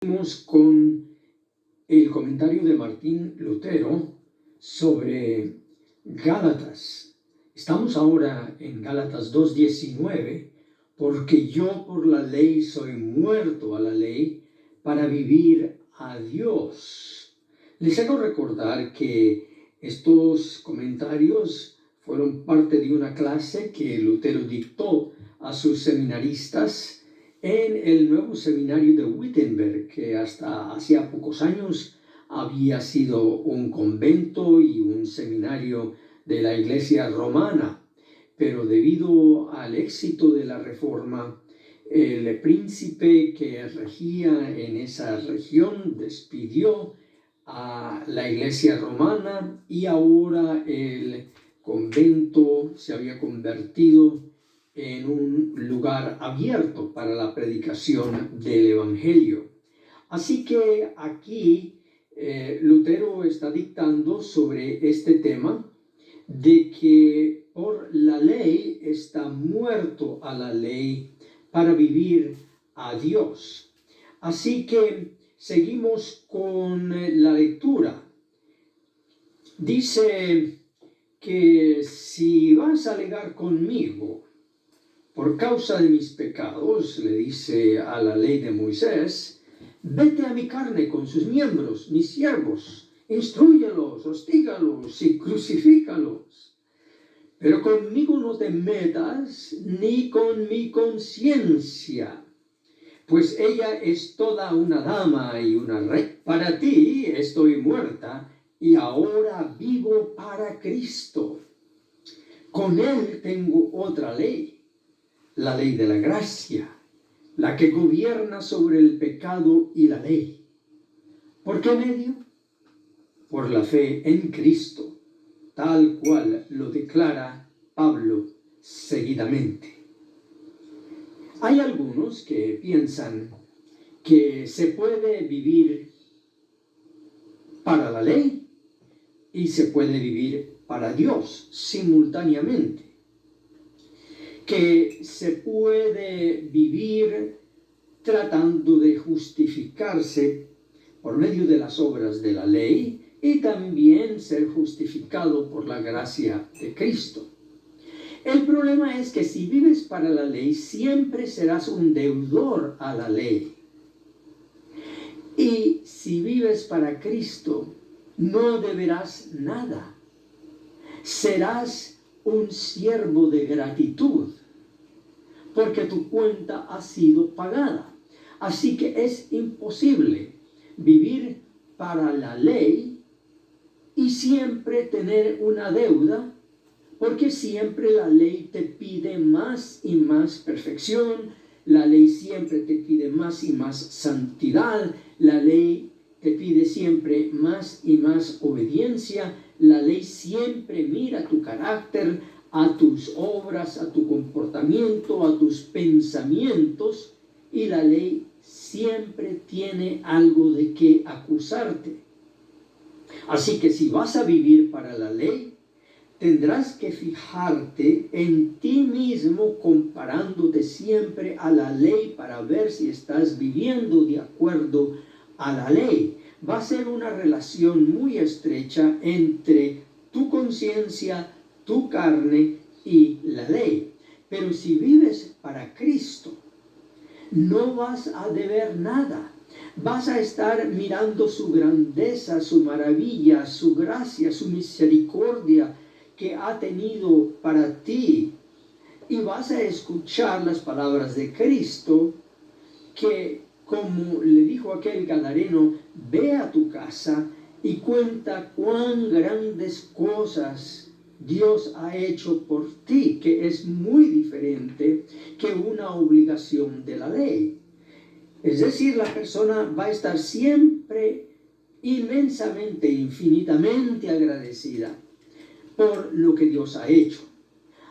Seguimos con el comentario de Martín Lutero sobre Gálatas. Estamos ahora en Gálatas 2:19, porque yo por la ley soy muerto a la ley para vivir a Dios. Les hago recordar que estos comentarios fueron parte de una clase que Lutero dictó a sus seminaristas en el nuevo seminario de Wittenberg, que hasta hacía pocos años había sido un convento y un seminario de la Iglesia romana. Pero debido al éxito de la Reforma, el príncipe que regía en esa región despidió a la Iglesia romana y ahora el convento se había convertido en un lugar abierto para la predicación del Evangelio. Así que aquí Lutero está dictando sobre este tema de que por la ley está muerto a la ley para vivir a Dios. Así que seguimos con la lectura. Dice que si vas a alegar conmigo por causa de mis pecados, le dice a la ley de Moisés, vete a mi carne con sus miembros, mis siervos, instrúyelos, hostígalos y crucifícalos. Pero conmigo no te metas, ni con mi conciencia, pues ella es toda una dama y una reina. Para ti estoy muerta y ahora vivo para Cristo. Con él tengo otra ley, la ley de la gracia, la que gobierna sobre el pecado y la ley. ¿Por qué medio? Por la fe en Cristo, tal cual lo declara Pablo seguidamente. Hay algunos que piensan que se puede vivir para la ley y se puede vivir para Dios simultáneamente. Que se puede vivir tratando de justificarse por medio de las obras de la ley y también ser justificado por la gracia de Cristo. El problema es que si vives para la ley, siempre serás un deudor a la ley. Y si vives para Cristo, no deberás nada. Serás un siervo de gratitud, porque tu cuenta ha sido pagada. Así que es imposible vivir para la ley y siempre tener una deuda, porque siempre la ley te pide más y más perfección, la ley siempre te pide más y más santidad, la ley te pide siempre más y más obediencia, la ley siempre mira tu carácter, a tus obras, a tu comportamiento, a tus pensamientos, y la ley siempre tiene algo de qué acusarte. Así que si vas a vivir para la ley, tendrás que fijarte en ti mismo comparándote siempre a la ley para ver si estás viviendo de acuerdo a la ley. Va a ser una relación muy estrecha entre tu conciencia, tu carne y la ley. Pero si vives para Cristo, no vas a deber nada. Vas a estar mirando su grandeza, su maravilla, su gracia, su misericordia que ha tenido para ti. Y vas a escuchar las palabras de Cristo que, como le dijo aquel gadareno, ve a tu casa y cuenta cuán grandes cosas Dios ha hecho por ti, que es muy diferente que una obligación de la ley. Es decir, la persona va a estar siempre inmensamente, infinitamente agradecida por lo que Dios ha hecho.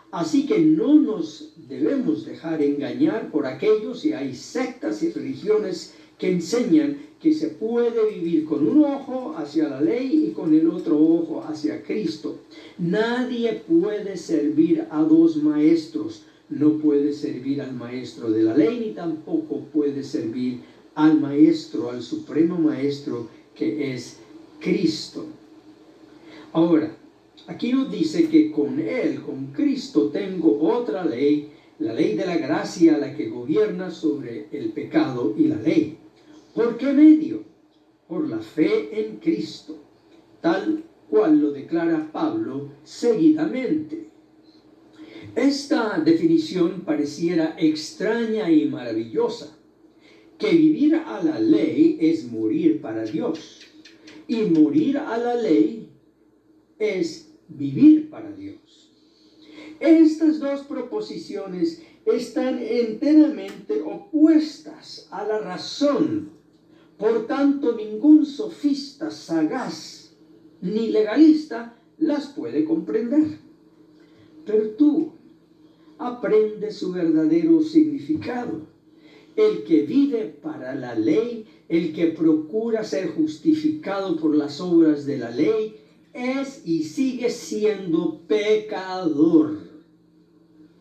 Así que no nos debemos dejar engañar por aquellos, y hay sectas y religiones que enseñan que se puede vivir con un ojo hacia la ley y con el otro ojo hacia Cristo. Nadie puede servir a dos maestros. No puede servir al maestro de la ley ni tampoco puede servir al Maestro, al Supremo Maestro, que es Cristo. Ahora, aquí nos dice que con Él, con Cristo, tengo otra ley, la ley de la gracia, la que gobierna sobre el pecado y la ley. ¿Por qué medio? Por la fe en Cristo, tal cual lo declara Pablo seguidamente. Esta definición pareciera extraña y maravillosa, que vivir a la ley es morir para Dios, y morir a la ley es vivir para Dios. Estas dos proposiciones están enteramente opuestas a la razón. Por tanto, ningún sofista sagaz ni legalista las puede comprender. Pero tú aprendes su verdadero significado. El que vive para la ley, el que procura ser justificado por las obras de la ley, es y sigue siendo pecador.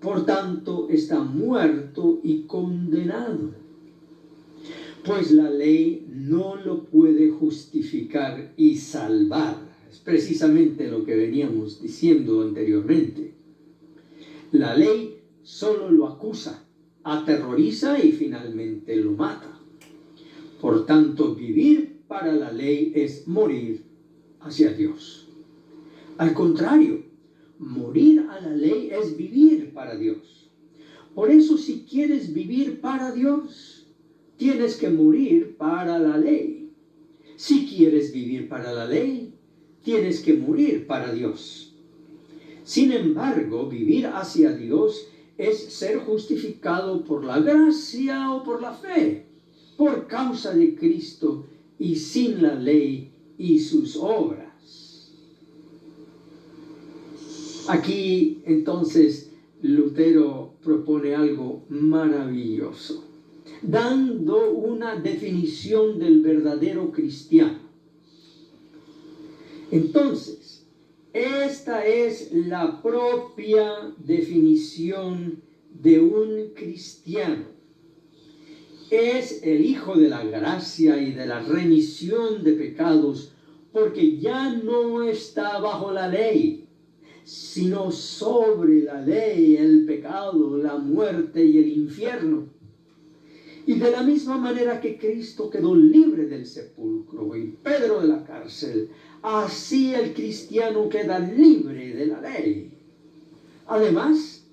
Por tanto, está muerto y condenado. Pues la ley no lo puede justificar y salvar. Es precisamente lo que veníamos diciendo anteriormente. La ley solo lo acusa, aterroriza y finalmente lo mata. Por tanto, vivir para la ley es morir hacia Dios. Al contrario, morir a la ley es vivir para Dios. Por eso, si quieres vivir para Dios, tienes que morir para la ley. Si quieres vivir para la ley, tienes que morir para Dios. Sin embargo, vivir hacia Dios es ser justificado por la gracia o por la fe, por causa de Cristo y sin la ley y sus obras. Aquí entonces Lutero propone algo maravilloso, dando una definición del verdadero cristiano. Entonces, esta es la propia definición de un cristiano. Es el hijo de la gracia y de la remisión de pecados, porque ya no está bajo la ley, sino sobre la ley, el pecado, la muerte y el infierno. Y de la misma manera que Cristo quedó libre del sepulcro y Pedro de la cárcel, así el cristiano queda libre de la ley. Además,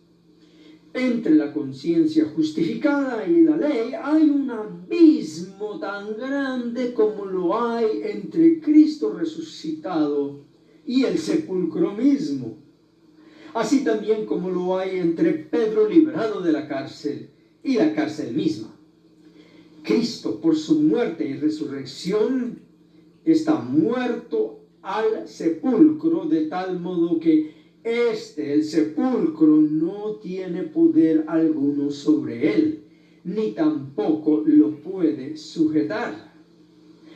entre la conciencia justificada y la ley hay un abismo tan grande como lo hay entre Cristo resucitado y el sepulcro mismo. Así también como lo hay entre Pedro librado de la cárcel y la cárcel misma. Cristo, por su muerte y resurrección, está muerto al sepulcro, de tal modo que el sepulcro, no tiene poder alguno sobre él, ni tampoco lo puede sujetar.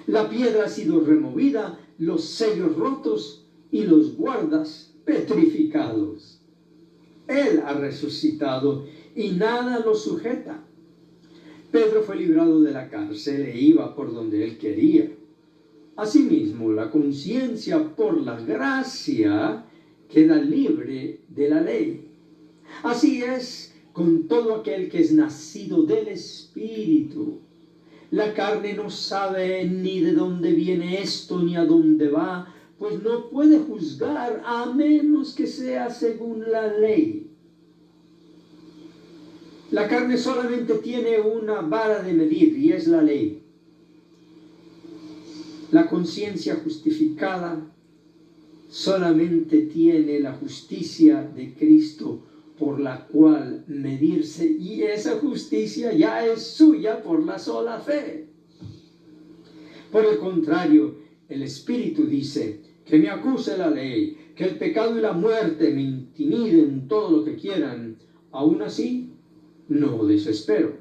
La piedra ha sido removida, los sellos rotos y los guardas petrificados. Él ha resucitado y nada lo sujeta. Pedro fue librado de la cárcel e iba por donde él quería. Asimismo, la conciencia por la gracia queda libre de la ley. Así es con todo aquel que es nacido del Espíritu. La carne no sabe ni de dónde viene esto ni a dónde va, pues no puede juzgar a menos que sea según la ley. La carne solamente tiene una vara de medir y es la ley. La conciencia justificada solamente tiene la justicia de Cristo por la cual medirse, y esa justicia ya es suya por la sola fe. Por el contrario, el Espíritu dice: que me acuse la ley, que el pecado y la muerte me intimiden todo lo que quieran, aún así no desespero.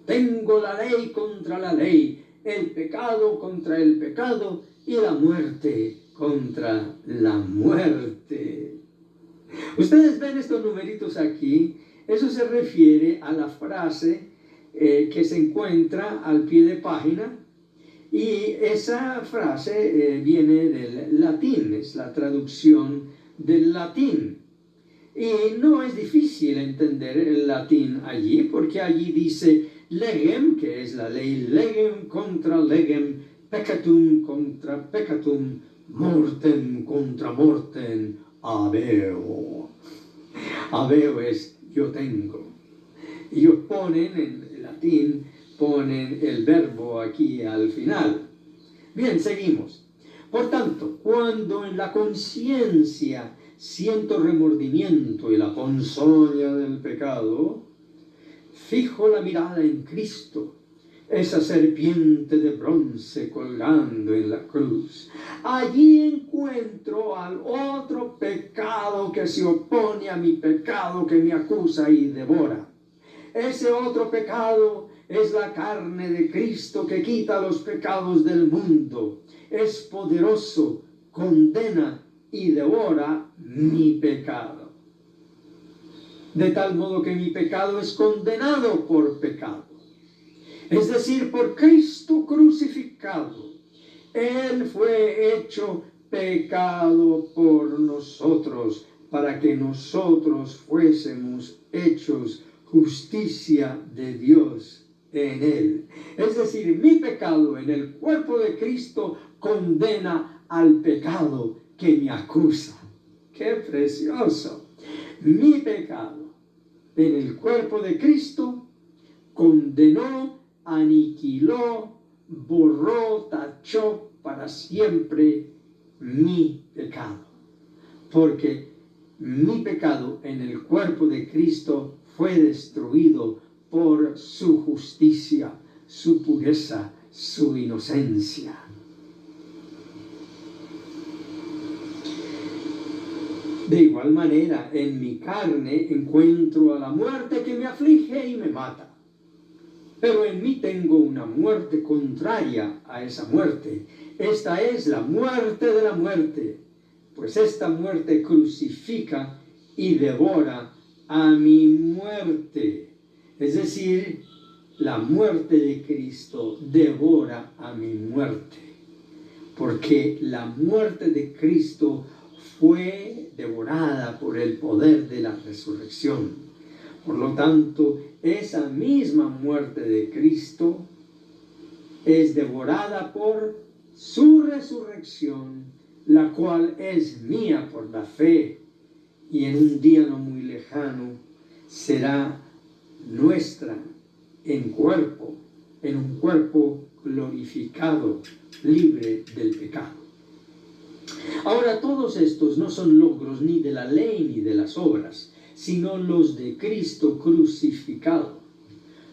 Tengo la ley contra la ley, el pecado contra el pecado y la muerte contra la muerte. Ustedes ven estos numeritos aquí. Eso se refiere a la frase que se encuentra al pie de página, y esa frase viene del latín, es la traducción del latín. Y no es difícil entender el latín allí, porque allí dice legem, que es la ley, legem contra legem, peccatum contra peccatum, mortem contra mortem, habeo. Habeo es yo tengo. Y ellos ponen, en latín, ponen el verbo aquí al final. Bien, seguimos. Por tanto, cuando en la conciencia siento remordimiento y la ponzoña del pecado, fijo la mirada en Cristo, esa serpiente de bronce colgando en la cruz. Allí encuentro al otro pecado que se opone a mi pecado, que me acusa y devora. Ese otro pecado es la carne de Cristo que quita los pecados del mundo. Es poderoso, condena y devora mi pecado. De tal modo que mi pecado es condenado por pecado. Es decir, por Cristo crucificado. Él fue hecho pecado por nosotros, para que nosotros fuésemos hechos justicia de Dios en Él. Es decir, mi pecado en el cuerpo de Cristo condena al pecado que me acusa. ¡Qué precioso! Mi pecado en el cuerpo de Cristo condenó, aniquiló, borró, tachó para siempre mi pecado. Porque mi pecado en el cuerpo de Cristo fue destruido por su justicia, su pureza, su inocencia. De igual manera, en mi carne encuentro a la muerte que me aflige y me mata. Pero en mí tengo una muerte contraria a esa muerte. Esta es la muerte de la muerte, pues esta muerte crucifica y devora a mi muerte. Es decir, la muerte de Cristo devora a mi muerte, porque la muerte de Cristo fue devorada por el poder de la resurrección. Por lo tanto, esa misma muerte de Cristo es devorada por su resurrección, la cual es mía por la fe, y en un día no muy lejano será nuestra en un cuerpo glorificado, libre del pecado. Ahora, todos estos no son logros ni de la ley ni de las obras, sino los de Cristo crucificado.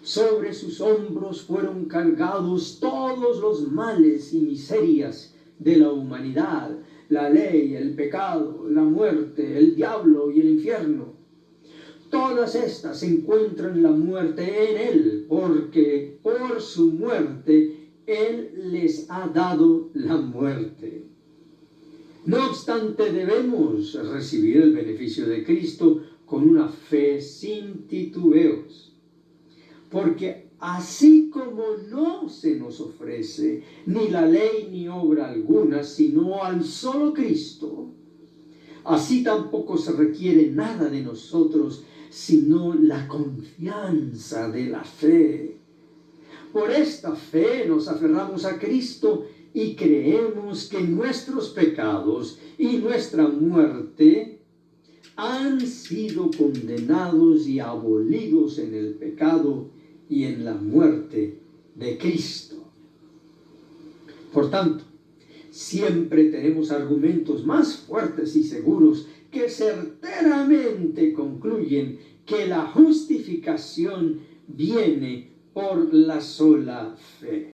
Sobre sus hombros fueron cargados todos los males y miserias de la humanidad, la ley, el pecado, la muerte, el diablo y el infierno. Todas estas encuentran la muerte en Él, porque por su muerte Él les ha dado la muerte. No obstante, debemos recibir el beneficio de Cristo con una fe sin titubeos, porque así como no se nos ofrece ni la ley ni obra alguna, sino al solo Cristo, así tampoco se requiere nada de nosotros, sino la confianza de la fe. Por esta fe nos aferramos a Cristo y creemos que nuestros pecados y nuestra muerte han sido condenados y abolidos en el pecado y en la muerte de Cristo. Por tanto, siempre tenemos argumentos más fuertes y seguros que certeramente concluyen que la justificación viene por la sola fe.